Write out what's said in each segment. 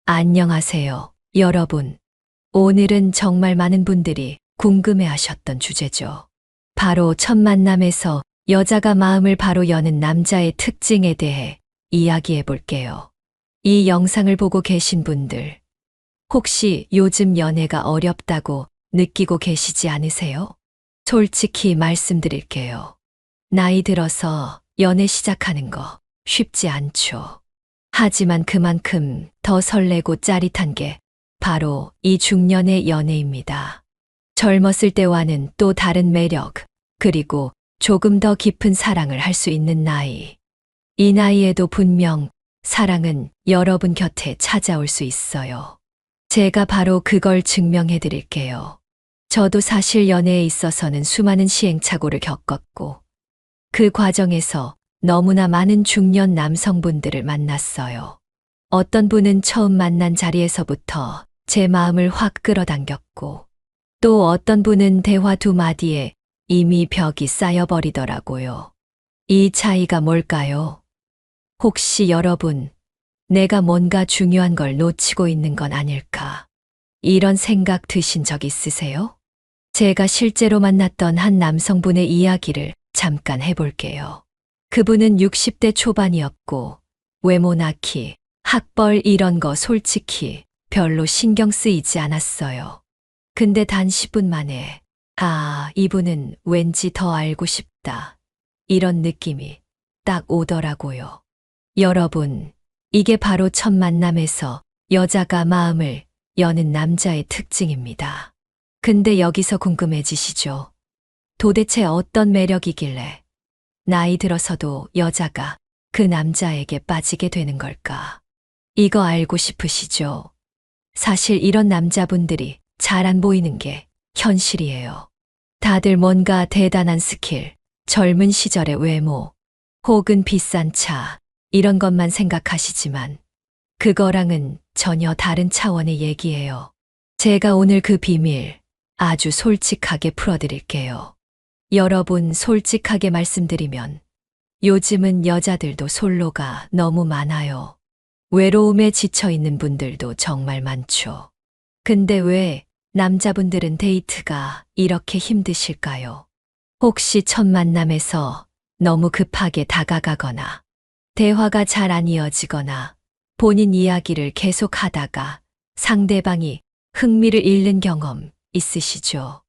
안녕하세요, 여러분. 오늘은 정말 많은 분들이 궁금해 하셨던 주제죠. 바로 첫 만남에서 여자가 마음을 바로 여는 남자의 특징에 대해 이야기해 볼게요. 이 영상을 보고 계신 분들, 혹시 요즘 연애가 어렵다고 느끼고 계시지 않으세요? 솔직히 말씀드릴게요. 나이 들어서 연애 시작하는 거 쉽지 않죠. 하지만 그만큼 더 설레고 짜릿한 게 바로 이 중년의 연애입니다. 젊었을 때와는 또 다른 매력, 그리고 조금 더 깊은 사랑을 할 수 있는 나이. 이 나이에도 분명 사랑은 여러분 곁에 찾아올 수 있어요. 제가 바로 그걸 증명해 드릴게요. 저도 사실 연애에 있어서는 수많은 시행착오를 겪었고, 그 과정에서 너무나 많은 중년 남성분들을 만났어요. 어떤 분은 처음 만난 자리에서부터 제 마음을 확 끌어당겼고, 또 어떤 분은 대화 두 마디에 이미 벽이 쌓여버리더라고요. 이 차이가 뭘까요? 혹시 여러분, 내가 뭔가 중요한 걸 놓치고 있는 건 아닐까? 이런 생각 드신 적 있으세요? 제가 실제로 만났던 한 남성분의 이야기를 잠깐 해볼게요. 그분은 60대 초반이었고, 외모나 키, 학벌 이런 거 솔직히 별로 신경 쓰이지 않았어요. 근데 단 10분 만에, 이분은 왠지 더 알고 싶다. 이런 느낌이 딱 오더라고요. 여러분, 이게 바로 첫 만남에서 여자가 마음을 여는 남자의 특징입니다. 근데 여기서 궁금해지시죠? 도대체 어떤 매력이길래 나이 들어서도 여자가 그 남자에게 빠지게 되는 걸까? 이거 알고 싶으시죠? 사실 이런 남자분들이 잘 안 보이는 게 현실이에요. 다들 뭔가 대단한 스킬, 젊은 시절의 외모, 혹은 비싼 차, 이런 것만 생각하시지만 그거랑은 전혀 다른 차원의 얘기예요. 제가 오늘 그 비밀 아주 솔직하게 풀어드릴게요. 여러분, 솔직하게 말씀드리면 요즘은 여자들도 솔로가 너무 많아요. 외로움에 지쳐 있는 분들도 정말 많죠. 근데 왜 남자분들은 데이트가 이렇게 힘드실까요? 혹시 첫 만남에서 너무 급하게 다가가거나 대화가 잘 안 이어지거나 본인 이야기를 계속 하다가 상대방이 흥미를 잃는 경험 있으시죠?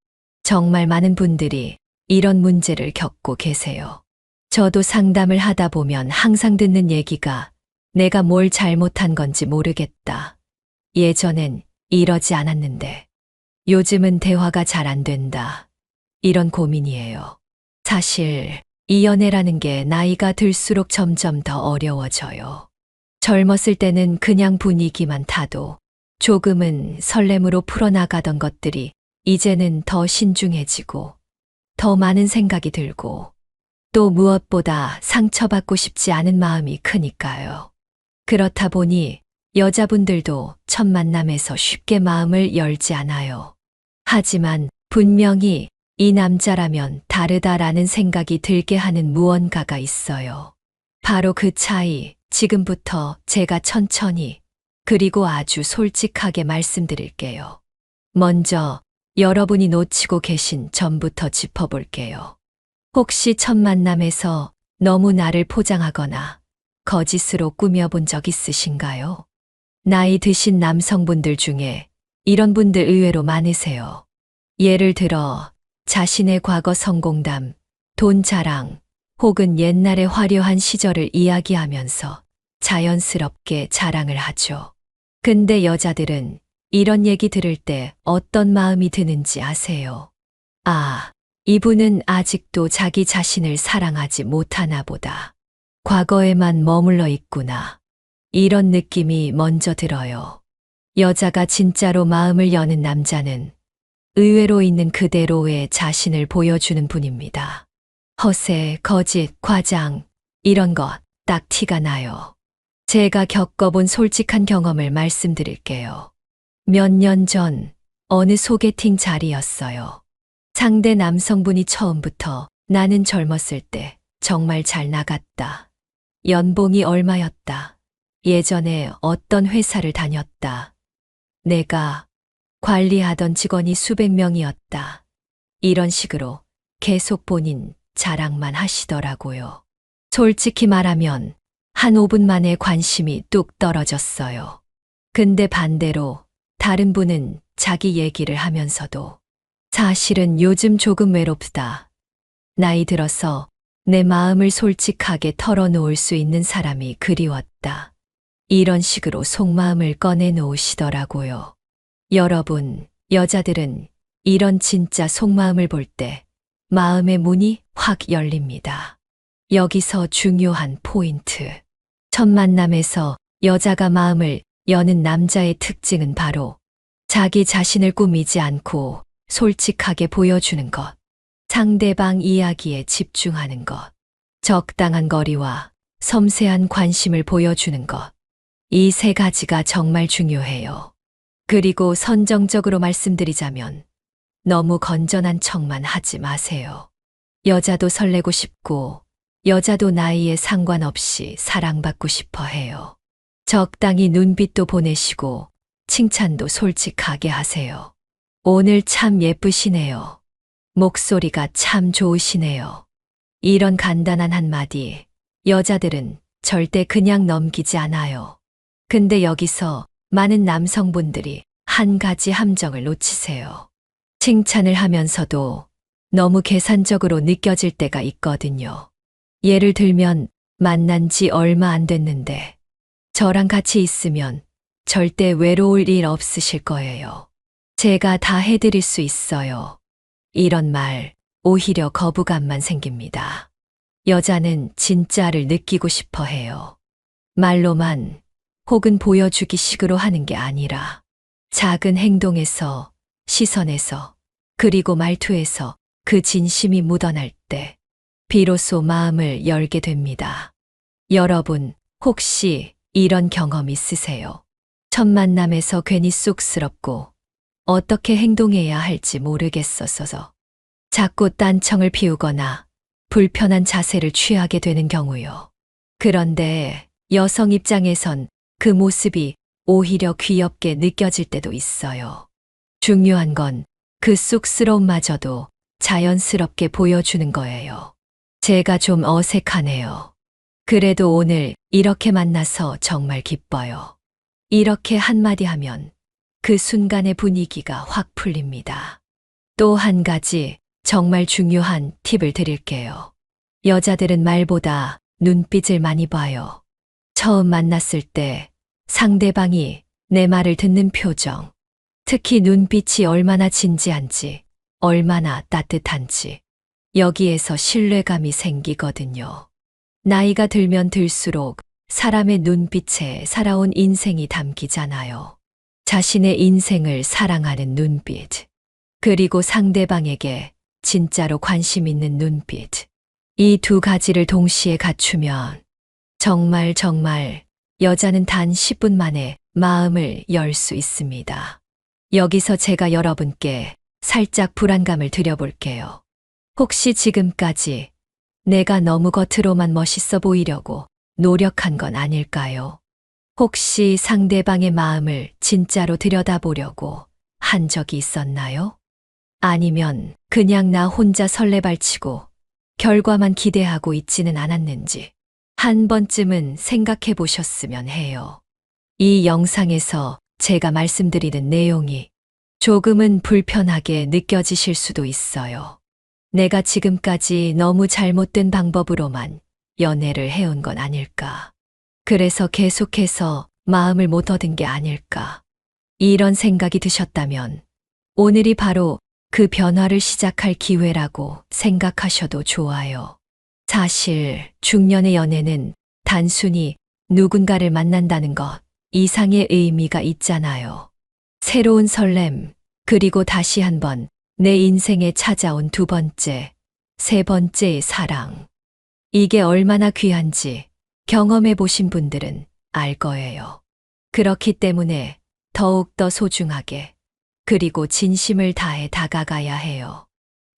정말 많은 분들이 이런 문제를 겪고 계세요. 저도 상담을 하다 보면 항상 듣는 얘기가 내가 뭘 잘못한 건지 모르겠다. 예전엔 이러지 않았는데 요즘은 대화가 잘 안 된다. 이런 고민이에요. 사실 이 연애라는 게 나이가 들수록 점점 더 어려워져요. 젊었을 때는 그냥 분위기만 타도 조금은 설렘으로 풀어나가던 것들이 이제는 더 신중해지고 더 많은 생각이 들고 또 무엇보다 상처받고 싶지 않은 마음이 크니까요. 그렇다 보니 여자분들도 첫 만남에서 쉽게 마음을 열지 않아요. 하지만 분명히 이 남자라면 다르다라는 생각이 들게 하는 무언가가 있어요. 바로 그 차이, 지금부터 제가 천천히 그리고 아주 솔직하게 말씀드릴게요. 먼저 여러분이 놓치고 계신 점부터 짚어볼게요. 혹시 첫 만남에서 너무 나를 포장하거나 거짓으로 꾸며본 적 있으신가요? 나이 드신 남성분들 중에 이런 분들 의외로 많으세요. 예를 들어 자신의 과거 성공담, 돈 자랑, 혹은 옛날의 화려한 시절을 이야기하면서 자연스럽게 자랑을 하죠. 근데 여자들은 이런 얘기 들을 때 어떤 마음이 드는지 아세요? 이분은 아직도 자기 자신을 사랑하지 못하나 보다. 과거에만 머물러 있구나. 이런 느낌이 먼저 들어요. 여자가 진짜로 마음을 여는 남자는 의외로 있는 그대로의 자신을 보여주는 분입니다. 허세, 거짓, 과장, 이런 것 딱 티가 나요. 제가 겪어본 솔직한 경험을 말씀드릴게요. 몇 년 전 어느 소개팅 자리였어요. 상대 남성분이 처음부터 나는 젊었을 때 정말 잘 나갔다. 연봉이 얼마였다. 예전에 어떤 회사를 다녔다. 내가 관리하던 직원이 수백 명이었다. 이런 식으로 계속 본인 자랑만 하시더라고요. 솔직히 말하면 한 5분 만에 관심이 뚝 떨어졌어요. 근데 반대로 다른 분은 자기 얘기를 하면서도 사실은 요즘 조금 외롭다. 나이 들어서 내 마음을 솔직하게 털어놓을 수 있는 사람이 그리웠다. 이런 식으로 속마음을 꺼내놓으시더라고요. 여러분, 여자들은 이런 진짜 속마음을 볼 때 마음의 문이 확 열립니다. 여기서 중요한 포인트. 첫 만남에서 여자가 마음을 여는 남자의 특징은 바로 자기 자신을 꾸미지 않고 솔직하게 보여주는 것, 상대방 이야기에 집중하는 것, 적당한 거리와 섬세한 관심을 보여주는 것. 이 세 가지가 정말 중요해요. 그리고 선정적으로 말씀드리자면 너무 건전한 척만 하지 마세요. 여자도 설레고 싶고 여자도 나이에 상관없이 사랑받고 싶어 해요. 적당히 눈빛도 보내시고 칭찬도 솔직하게 하세요. 오늘 참 예쁘시네요. 목소리가 참 좋으시네요. 이런 간단한 한마디, 여자들은 절대 그냥 넘기지 않아요. 근데 여기서 많은 남성분들이 한 가지 함정을 놓치세요. 칭찬을 하면서도 너무 계산적으로 느껴질 때가 있거든요. 예를 들면 만난 지 얼마 안 됐는데 저랑 같이 있으면 절대 외로울 일 없으실 거예요. 제가 다 해드릴 수 있어요. 이런 말 오히려 거부감만 생깁니다. 여자는 진짜를 느끼고 싶어 해요. 말로만 혹은 보여주기 식으로 하는 게 아니라 작은 행동에서, 시선에서, 그리고 말투에서 그 진심이 묻어날 때 비로소 마음을 열게 됩니다. 여러분, 혹시 이런 경험 있으세요? 첫 만남에서 괜히 쑥스럽고 어떻게 행동해야 할지 모르겠어서 자꾸 딴청을 피우거나 불편한 자세를 취하게 되는 경우요. 그런데 여성 입장에선 그 모습이 오히려 귀엽게 느껴질 때도 있어요. 중요한 건 그 쑥스러움마저도 자연스럽게 보여주는 거예요. 제가 좀 어색하네요. 그래도 오늘 이렇게 만나서 정말 기뻐요. 이렇게 한마디 하면 그 순간의 분위기가 확 풀립니다. 또 한 가지 정말 중요한 팁을 드릴게요. 여자들은 말보다 눈빛을 많이 봐요. 처음 만났을 때 상대방이 내 말을 듣는 표정, 특히 눈빛이 얼마나 진지한지, 얼마나 따뜻한지, 여기에서 신뢰감이 생기거든요. 나이가 들면 들수록 사람의 눈빛에 살아온 인생이 담기잖아요. 자신의 인생을 사랑하는 눈빛, 그리고 상대방에게 진짜로 관심 있는 눈빛. 이 두 가지를 동시에 갖추면 정말 여자는 단 10분 만에 마음을 열 수 있습니다. 여기서 제가 여러분께 살짝 불안감을 드려볼게요. 혹시 지금까지 내가 너무 겉으로만 멋있어 보이려고 노력한 건 아닐까요? 혹시 상대방의 마음을 진짜로 들여다보려고 한 적이 있었나요? 아니면 그냥 나 혼자 설레발치고 결과만 기대하고 있지는 않았는지 한 번쯤은 생각해 보셨으면 해요. 이 영상에서 제가 말씀드리는 내용이 조금은 불편하게 느껴지실 수도 있어요. 내가 지금까지 너무 잘못된 방법으로만 연애를 해온 건 아닐까. 그래서 계속해서 마음을 못 얻은 게 아닐까. 이런 생각이 드셨다면 오늘이 바로 그 변화를 시작할 기회라고 생각하셔도 좋아요. 사실 중년의 연애는 단순히 누군가를 만난다는 것 이상의 의미가 있잖아요. 새로운 설렘, 그리고 다시 한번 내 인생에 찾아온 두 번째, 세 번째의 사랑. 이게 얼마나 귀한지 경험해 보신 분들은 알 거예요. 그렇기 때문에 더욱더 소중하게, 그리고 진심을 다해 다가가야 해요.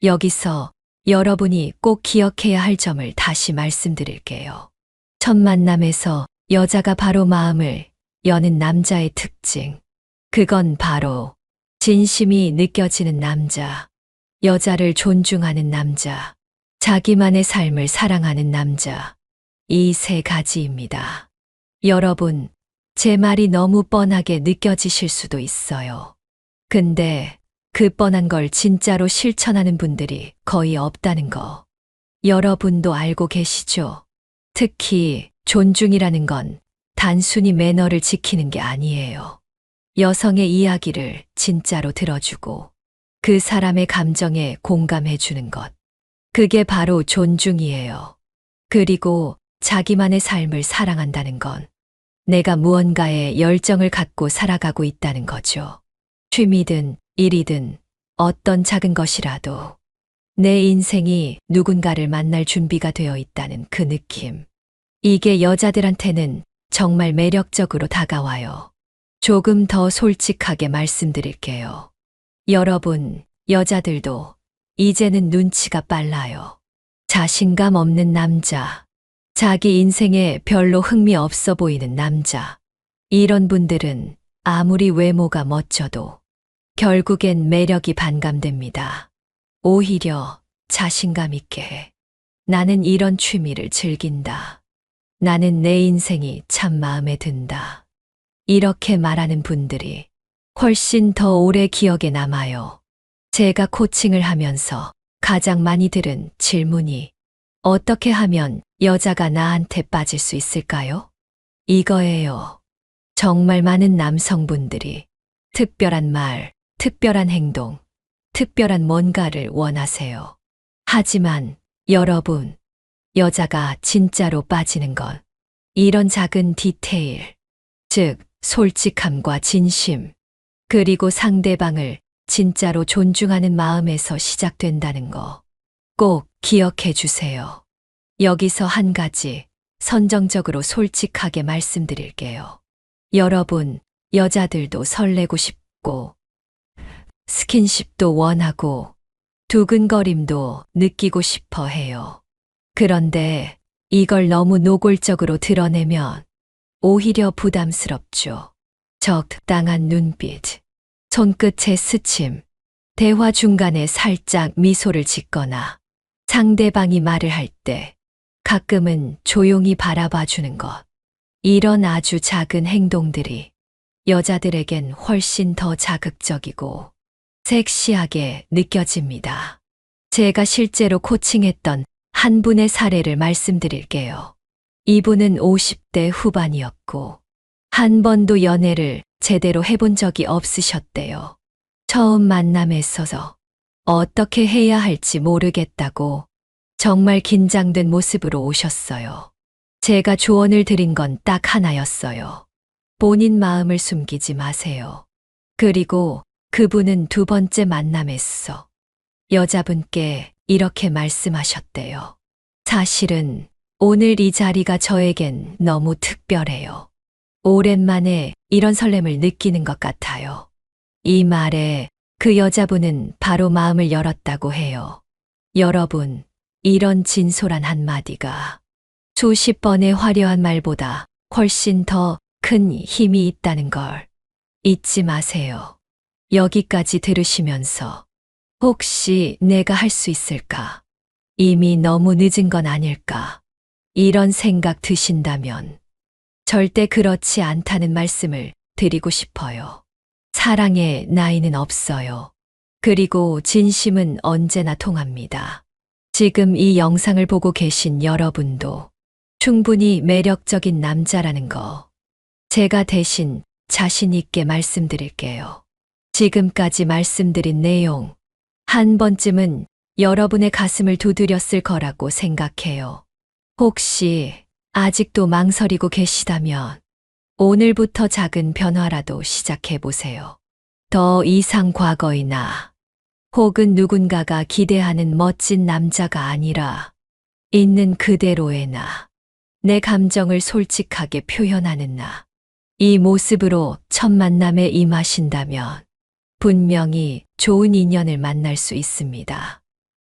여기서 여러분이 꼭 기억해야 할 점을 다시 말씀드릴게요. 첫 만남에서 여자가 바로 마음을 여는 남자의 특징. 그건 바로 진심이 느껴지는 남자, 여자를 존중하는 남자, 자기만의 삶을 사랑하는 남자. 이 세 가지입니다. 여러분, 제 말이 너무 뻔하게 느껴지실 수도 있어요. 근데 그 뻔한 걸 진짜로 실천하는 분들이 거의 없다는 거. 여러분도 알고 계시죠? 특히 존중이라는 건 단순히 매너를 지키는 게 아니에요. 여성의 이야기를 진짜로 들어주고 그 사람의 감정에 공감해 주는 것. 그게 바로 존중이에요. 그리고 자기만의 삶을 사랑한다는 건 내가 무언가에 열정을 갖고 살아가고 있다는 거죠. 취미든 일이든 어떤 작은 것이라도 내 인생이 누군가를 만날 준비가 되어 있다는 그 느낌. 이게 여자들한테는 정말 매력적으로 다가와요. 조금 더 솔직하게 말씀드릴게요. 여러분, 여자들도 이제는 눈치가 빨라요. 자신감 없는 남자, 자기 인생에 별로 흥미 없어 보이는 남자. 이런 분들은 아무리 외모가 멋져도 결국엔 매력이 반감됩니다. 오히려 자신감 있게 해. 나는 이런 취미를 즐긴다. 나는 내 인생이 참 마음에 든다. 이렇게 말하는 분들이 훨씬 더 오래 기억에 남아요. 제가 코칭을 하면서 가장 많이 들은 질문이 어떻게 하면 여자가 나한테 빠질 수 있을까요? 이거예요. 정말 많은 남성분들이 특별한 말, 특별한 행동, 특별한 뭔가를 원하세요. 하지만 여러분, 여자가 진짜로 빠지는 건 이런 작은 디테일, 즉 솔직함과 진심, 그리고 상대방을 진짜로 존중하는 마음에서 시작된다는 거 꼭 기억해 주세요. 여기서 한 가지 선정적으로 솔직하게 말씀드릴게요. 여러분, 여자들도 설레고 싶고 스킨십도 원하고 두근거림도 느끼고 싶어 해요. 그런데 이걸 너무 노골적으로 드러내면 오히려 부담스럽죠. 적당한 눈빛, 손끝의 스침, 대화 중간에 살짝 미소를 짓거나 상대방이 말을 할 때 가끔은 조용히 바라봐 주는 것. 이런 아주 작은 행동들이 여자들에겐 훨씬 더 자극적이고 섹시하게 느껴집니다. 제가 실제로 코칭했던 한 분의 사례를 말씀드릴게요. 이분은 50대 후반이었고 한 번도 연애를 제대로 해본 적이 없으셨대요. 처음 만남에서 어떻게 해야 할지 모르겠다고 정말 긴장된 모습으로 오셨어요. 제가 조언을 드린 건 딱 하나였어요. 본인 마음을 숨기지 마세요. 그리고 그분은 두 번째 만남에서 여자분께 이렇게 말씀하셨대요. 사실은 오늘 이 자리가 저에겐 너무 특별해요. 오랜만에 이런 설렘을 느끼는 것 같아요. 이 말에 그 여자분은 바로 마음을 열었다고 해요. 여러분, 이런 진솔한 한마디가 수십 번의 화려한 말보다 훨씬 더 큰 힘이 있다는 걸 잊지 마세요. 여기까지 들으시면서 혹시 내가 할 수 있을까? 이미 너무 늦은 건 아닐까? 이런 생각 드신다면 절대 그렇지 않다는 말씀을 드리고 싶어요. 사랑에 나이는 없어요. 그리고 진심은 언제나 통합니다. 지금 이 영상을 보고 계신 여러분도 충분히 매력적인 남자라는 거 제가 대신 자신 있게 말씀드릴게요. 지금까지 말씀드린 내용 한 번쯤은 여러분의 가슴을 두드렸을 거라고 생각해요. 혹시 아직도 망설이고 계시다면 오늘부터 작은 변화라도 시작해 보세요. 더 이상 과거이나 혹은 누군가가 기대하는 멋진 남자가 아니라 있는 그대로의 나, 내 감정을 솔직하게 표현하는 나, 이 모습으로 첫 만남에 임하신다면 분명히 좋은 인연을 만날 수 있습니다.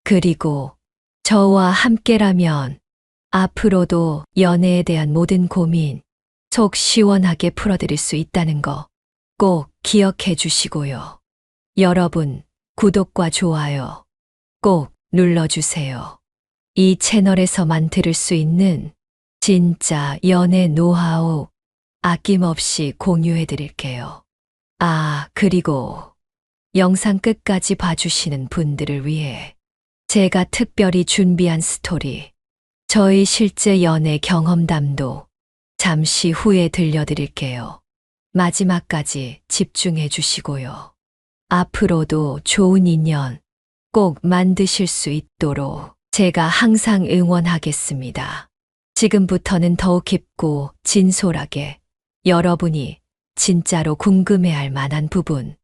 그리고 저와 함께라면 앞으로도 연애에 대한 모든 고민, 속 시원하게 풀어드릴 수 있다는 거 꼭 기억해 주시고요. 여러분, 구독과 좋아요 꼭 눌러주세요. 이 채널에서만 들을 수 있는 진짜 연애 노하우 아낌없이 공유해 드릴게요. 그리고 영상 끝까지 봐주시는 분들을 위해 제가 특별히 준비한 스토리, 저의 실제 연애 경험담도 잠시 후에 들려드릴게요. 마지막까지 집중해 주시고요. 앞으로도 좋은 인연 꼭 만드실 수 있도록 제가 항상 응원하겠습니다. 지금부터는 더욱 깊고 진솔하게 여러분이 진짜로 궁금해할 만한 부분,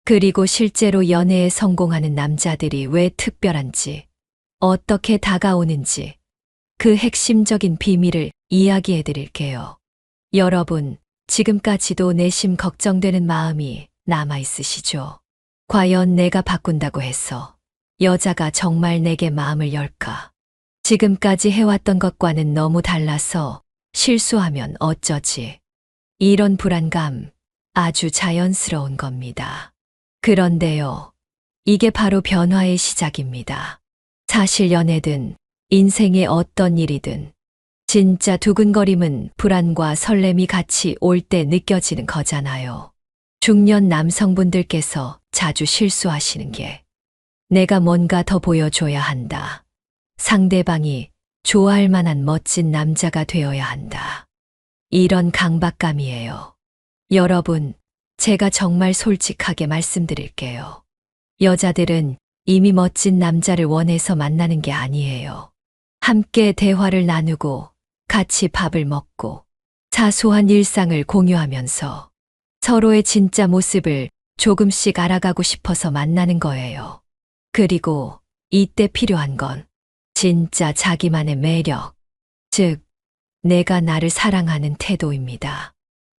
그리고 실제로 연애에 성공하는 남자들이 왜 특별한지, 어떻게 다가오는지 그 핵심적인 비밀을 이야기해 드릴게요. 여러분, 지금까지도 내심 걱정되는 마음이 남아 있으시죠? 과연 내가 바꾼다고 해서 여자가 정말 내게 마음을 열까? 지금까지 해왔던 것과는 너무 달라서 실수하면 어쩌지? 이런 불안감 아주 자연스러운 겁니다. 그런데요, 이게 바로 변화의 시작입니다. 사실 연애든 인생의 어떤 일이든 진짜 두근거림은 불안과 설렘이 같이 올 때 느껴지는 거잖아요. 중년 남성분들께서 자주 실수하시는 게 내가 뭔가 더 보여줘야 한다. 상대방이 좋아할 만한 멋진 남자가 되어야 한다. 이런 강박감이에요. 여러분, 제가 정말 솔직하게 말씀드릴게요. 여자들은 이미 멋진 남자를 원해서 만나는 게 아니에요. 함께 대화를 나누고 같이 밥을 먹고 사소한 일상을 공유하면서 서로의 진짜 모습을 조금씩 알아가고 싶어서 만나는 거예요. 그리고 이때 필요한 건 진짜 자기만의 매력, 즉, 내가 나를 사랑하는 태도입니다.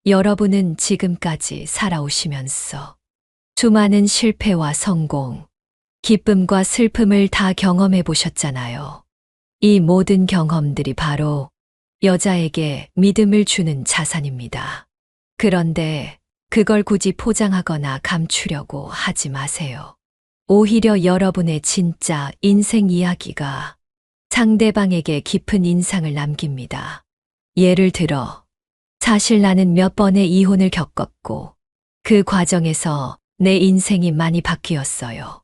여러분은 지금까지 살아오시면서 수많은 실패와 성공, 기쁨과 슬픔을 다 경험해 보셨잖아요. 이 모든 경험들이 바로 여자에게 믿음을 주는 자산입니다. 그런데 그걸 굳이 포장하거나 감추려고 하지 마세요. 오히려 여러분의 진짜 인생 이야기가 상대방에게 깊은 인상을 남깁니다. 예를 들어, 사실 나는 몇 번의 이혼을 겪었고 그 과정에서 내 인생이 많이 바뀌었어요.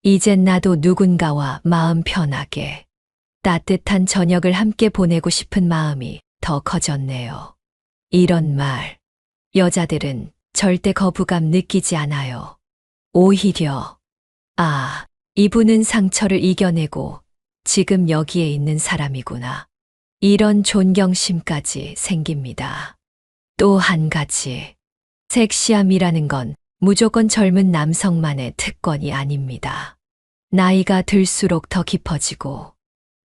이젠 나도 누군가와 마음 편하게 따뜻한 저녁을 함께 보내고 싶은 마음이 더 커졌네요. 이런 말, 여자들은 절대 거부감 느끼지 않아요. 오히려, 이분은 상처를 이겨내고 지금 여기에 있는 사람이구나. 이런 존경심까지 생깁니다. 또 한 가지, 섹시함이라는 건 무조건 젊은 남성만의 특권이 아닙니다. 나이가 들수록 더 깊어지고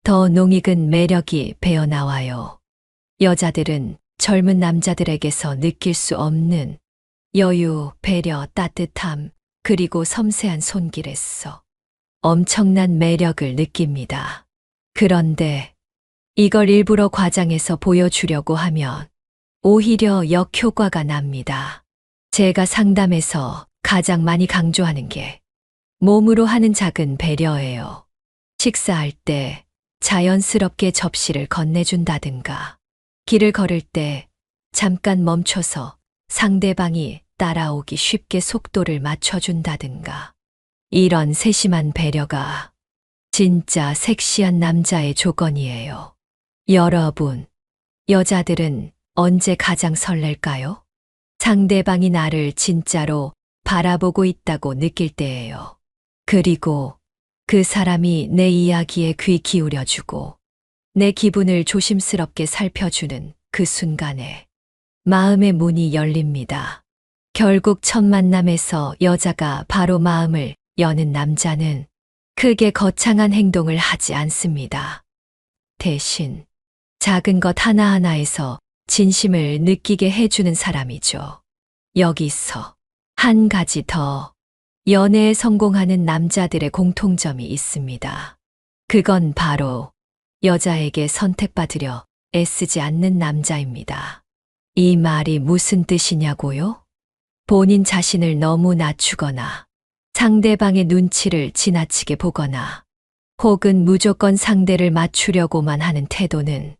더 농익은 매력이 배어나와요. 여자들은 젊은 남자들에게서 느낄 수 없는 여유, 배려, 따뜻함, 그리고 섬세한 손길에서 엄청난 매력을 느낍니다. 그런데 이걸 일부러 과장해서 보여주려고 하면 오히려 역효과가 납니다. 제가 상담에서 가장 많이 강조하는 게 몸으로 하는 작은 배려예요. 식사할 때 자연스럽게 접시를 건네준다든가, 길을 걸을 때 잠깐 멈춰서 상대방이 따라오기 쉽게 속도를 맞춰준다든가, 이런 세심한 배려가 진짜 섹시한 남자의 조건이에요. 여러분, 여자들은 언제 가장 설렐까요? 상대방이 나를 진짜로 바라보고 있다고 느낄 때예요. 그리고 그 사람이 내 이야기에 귀 기울여주고 내 기분을 조심스럽게 살펴주는 그 순간에 마음의 문이 열립니다. 결국 첫 만남에서 여자가 바로 마음을 여는 남자는 크게 거창한 행동을 하지 않습니다. 대신 작은 것 하나하나에서 진심을 느끼게 해주는 사람이죠. 여기서 한 가지 더, 연애에 성공하는 남자들의 공통점이 있습니다. 그건 바로 여자에게 선택받으려 애쓰지 않는 남자입니다. 이 말이 무슨 뜻이냐고요? 본인 자신을 너무 낮추거나 상대방의 눈치를 지나치게 보거나 혹은 무조건 상대를 맞추려고만 하는 태도는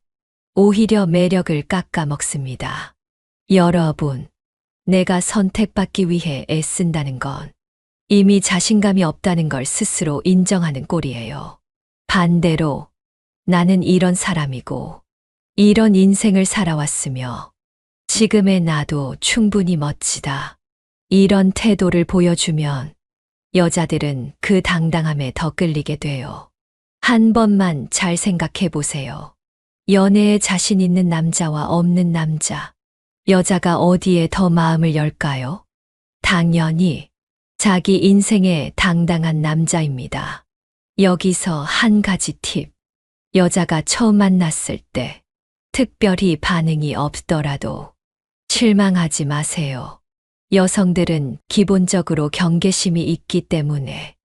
오히려 매력을 깎아먹습니다. 여러분, 내가 선택받기 위해 애쓴다는 건 이미 자신감이 없다는 걸 스스로 인정하는 꼴이에요. 반대로 나는 이런 사람이고 이런 인생을 살아왔으며 지금의 나도 충분히 멋지다. 이런 태도를 보여주면 여자들은 그 당당함에 더 끌리게 돼요. 한 번만 잘 생각해 보세요. 연애에 자신 있는 남자와 없는 남자, 여자가 어디에 더 마음을 열까요? 당연히 자기 인생에 당당한 남자입니다. 여기서 한 가지 팁. 여자가 처음 만났을 때 특별히 반응이 없더라도 실망하지 마세요. 여성들은 기본적으로 경계심이 있기 때문에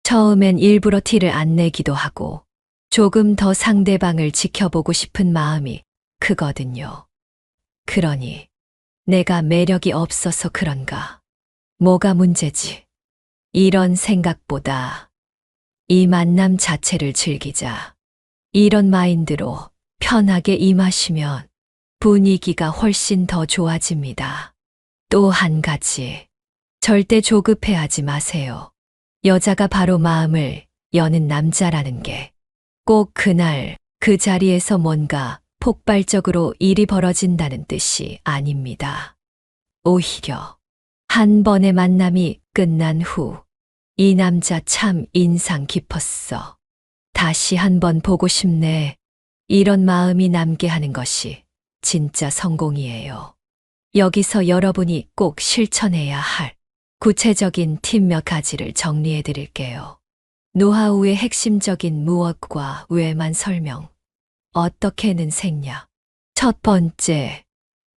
처음엔 일부러 티를 안 내기도 하고 조금 더 상대방을 지켜보고 싶은 마음이 크거든요. 그러니 내가 매력이 없어서 그런가? 뭐가 문제지? 이런 생각보다 이 만남 자체를 즐기자. 이런 마인드로 편하게 임하시면 분위기가 훨씬 더 좋아집니다. 또 한 가지, 절대 조급해하지 마세요. 여자가 바로 마음을 여는 남자라는 게 꼭 그날 그 자리에서 뭔가 폭발적으로 일이 벌어진다는 뜻이 아닙니다. 오히려 한 번의 만남이 끝난 후 이 남자 참 인상 깊었어. 다시 한번 보고 싶네. 이런 마음이 남게 하는 것이 진짜 성공이에요. 여기서 여러분이 꼭 실천해야 할 구체적인 팁 몇 가지를 정리해 드릴게요. 노하우의 핵심적인 무엇과 왜만 설명. 어떻게는 생략. 첫 번째,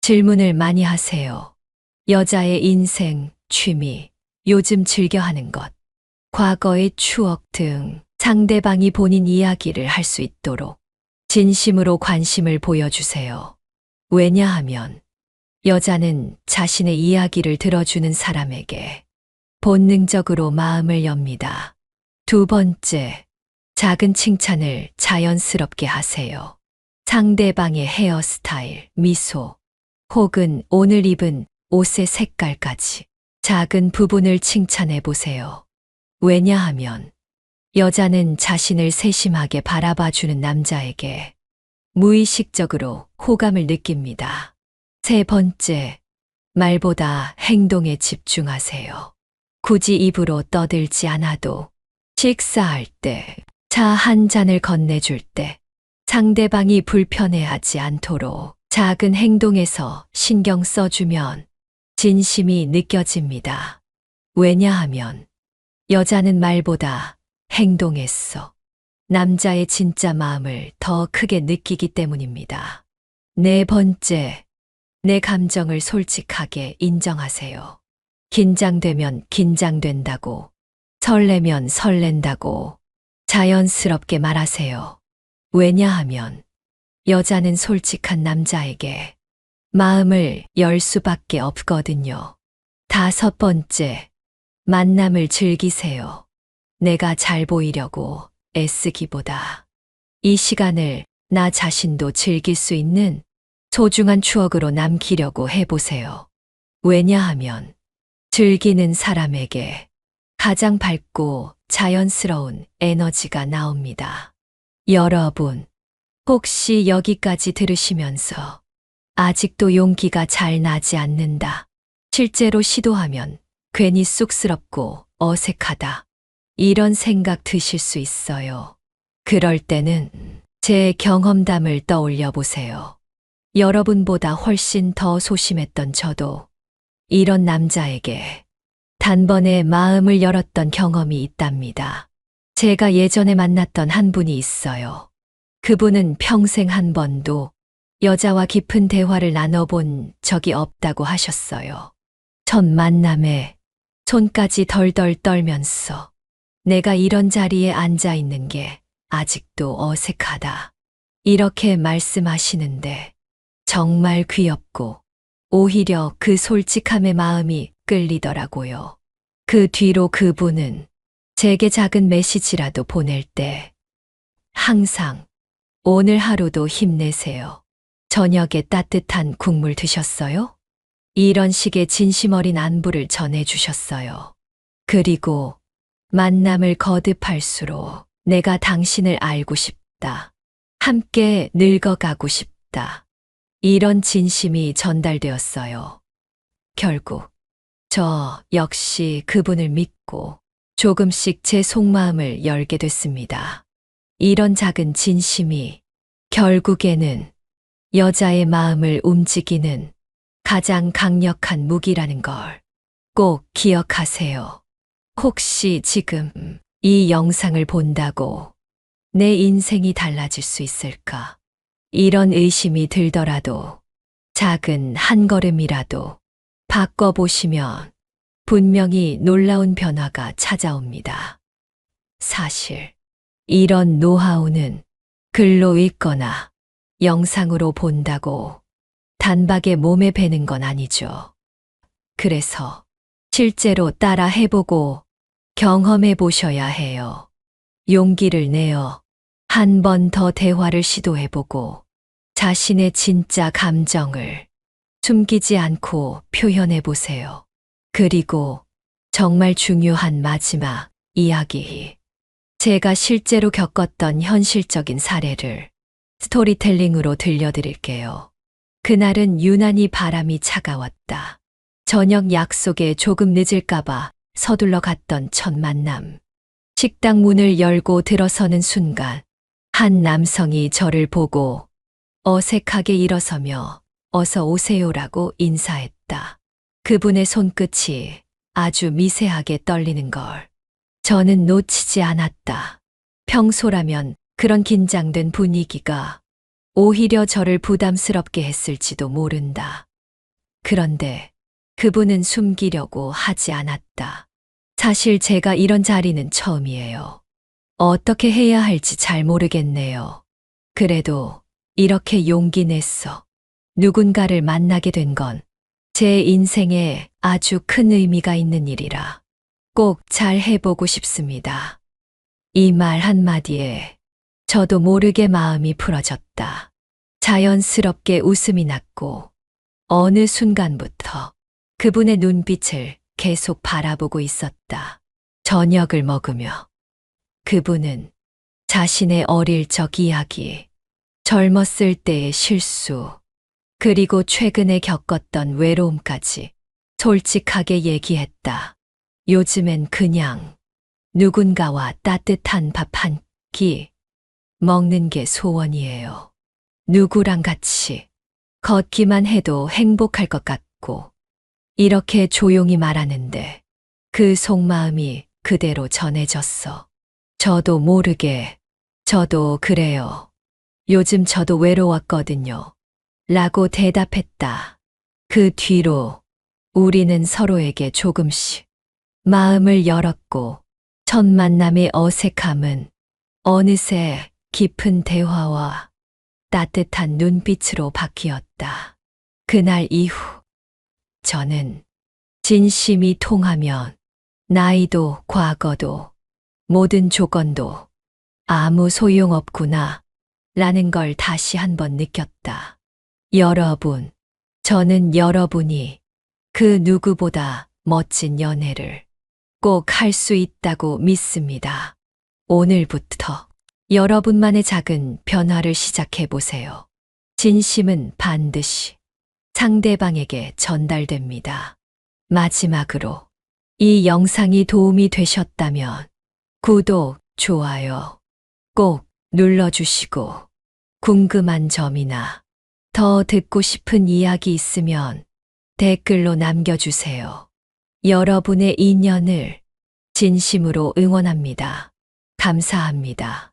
질문을 많이 하세요. 여자의 인생, 취미, 요즘 즐겨 하는 것, 과거의 추억 등 상대방이 본인 이야기를 할 수 있도록 진심으로 관심을 보여주세요. 왜냐하면 여자는 자신의 이야기를 들어주는 사람에게 본능적으로 마음을 엽니다. 두 번째, 작은 칭찬을 자연스럽게 하세요. 상대방의 헤어스타일, 미소, 혹은 오늘 입은 옷의 색깔까지 작은 부분을 칭찬해 보세요. 왜냐하면 여자는 자신을 세심하게 바라봐주는 남자에게 무의식적으로 호감을 느낍니다. 세 번째, 말보다 행동에 집중하세요. 굳이 입으로 떠들지 않아도 식사할 때, 차 한 잔을 건네줄 때, 상대방이 불편해하지 않도록 작은 행동에서 신경 써주면 진심이 느껴집니다. 왜냐하면 여자는 말보다 행동에서 남자의 진짜 마음을 더 크게 느끼기 때문입니다. 네 번째, 내 감정을 솔직하게 인정하세요. 긴장되면 긴장된다고, 설레면 설렌다고 자연스럽게 말하세요. 왜냐하면 여자는 솔직한 남자에게 마음을 열 수밖에 없거든요. 다섯 번째, 만남을 즐기세요. 내가 잘 보이려고 애쓰기보다 이 시간을 나 자신도 즐길 수 있는 소중한 추억으로 남기려고 해보세요. 왜냐하면 즐기는 사람에게 가장 밝고 자연스러운 에너지가 나옵니다. 여러분, 혹시 여기까지 들으시면서 아직도 용기가 잘 나지 않는다. 실제로 시도하면 괜히 쑥스럽고 어색하다. 이런 생각 드실 수 있어요. 그럴 때는 제 경험담을 떠올려 보세요. 여러분보다 훨씬 더 소심했던 저도 이런 남자에게 단번에 마음을 열었던 경험이 있답니다. 제가 예전에 만났던 한 분이 있어요. 그분은 평생 한 번도 여자와 깊은 대화를 나눠본 적이 없다고 하셨어요. 첫 만남에 손까지 덜덜 떨면서 내가 이런 자리에 앉아 있는 게 아직도 어색하다. 이렇게 말씀하시는데 정말 귀엽고 오히려 그 솔직함에 마음이 끌리더라고요. 그 뒤로 그분은 제게 작은 메시지라도 보낼 때 항상 오늘 하루도 힘내세요. 저녁에 따뜻한 국물 드셨어요? 이런 식의 진심 어린 안부를 전해주셨어요. 그리고 만남을 거듭할수록 내가 당신을 알고 싶다. 함께 늙어가고 싶다. 이런 진심이 전달되었어요. 결국 저 역시 그분을 믿고 조금씩 제 속마음을 열게 됐습니다. 이런 작은 진심이 결국에는 여자의 마음을 움직이는 가장 강력한 무기라는 걸 꼭 기억하세요. 혹시 지금 이 영상을 본다고 내 인생이 달라질 수 있을까? 이런 의심이 들더라도 작은 한 걸음이라도 바꿔보시면 분명히 놀라운 변화가 찾아옵니다. 사실 이런 노하우는 글로 읽거나 영상으로 본다고 단박에 몸에 배는 건 아니죠. 그래서 실제로 따라 해보고 경험해 보셔야 해요. 용기를 내어 한 번 더 대화를 시도해보고 자신의 진짜 감정을 숨기지 않고 표현해 보세요. 그리고 정말 중요한 마지막 이야기. 제가 실제로 겪었던 현실적인 사례를 스토리텔링으로 들려드릴게요. 그날은 유난히 바람이 차가웠다. 저녁 약속에 조금 늦을까봐 서둘러 갔던 첫 만남. 식당 문을 열고 들어서는 순간 한 남성이 저를 보고 어색하게 일어서며 어서 오세요라고 인사했다. 그분의 손끝이 아주 미세하게 떨리는 걸 저는 놓치지 않았다. 평소라면 그런 긴장된 분위기가 오히려 저를 부담스럽게 했을지도 모른다. 그런데 그분은 숨기려고 하지 않았다. 사실 제가 이런 자리는 처음이에요. 어떻게 해야 할지 잘 모르겠네요. 그래도 이렇게 용기 냈어. 누군가를 만나게 된 건 제 인생에 아주 큰 의미가 있는 일이라 꼭 잘 해보고 싶습니다. 이 말 한마디에 저도 모르게 마음이 풀어졌다. 자연스럽게 웃음이 났고 어느 순간부터 그분의 눈빛을 계속 바라보고 있었다. 저녁을 먹으며 그분은 자신의 어릴 적 이야기, 젊었을 때의 실수, 그리고 최근에 겪었던 외로움까지 솔직하게 얘기했다. 요즘엔 그냥 누군가와 따뜻한 밥 한 끼 먹는 게 소원이에요. 누구랑 같이 걷기만 해도 행복할 것 같고, 이렇게 조용히 말하는데 그 속마음이 그대로 전해졌어. 저도 모르게, 저도 그래요. 요즘 저도 외로웠거든요. 라고 대답했다. 그 뒤로 우리는 서로에게 조금씩 마음을 열었고 첫 만남의 어색함은 어느새 깊은 대화와 따뜻한 눈빛으로 바뀌었다. 그날 이후 저는 진심이 통하면 나이도 과거도 모든 조건도 아무 소용없구나 라는 걸 다시 한번 느꼈다. 여러분, 저는 여러분이 그 누구보다 멋진 연애를 꼭 할 수 있다고 믿습니다. 오늘부터 여러분만의 작은 변화를 시작해 보세요. 진심은 반드시 상대방에게 전달됩니다. 마지막으로 이 영상이 도움이 되셨다면 구독, 좋아요 꼭 눌러주시고 궁금한 점이나 더 듣고 싶은 이야기 있으면 댓글로 남겨주세요. 여러분의 인연을 진심으로 응원합니다. 감사합니다.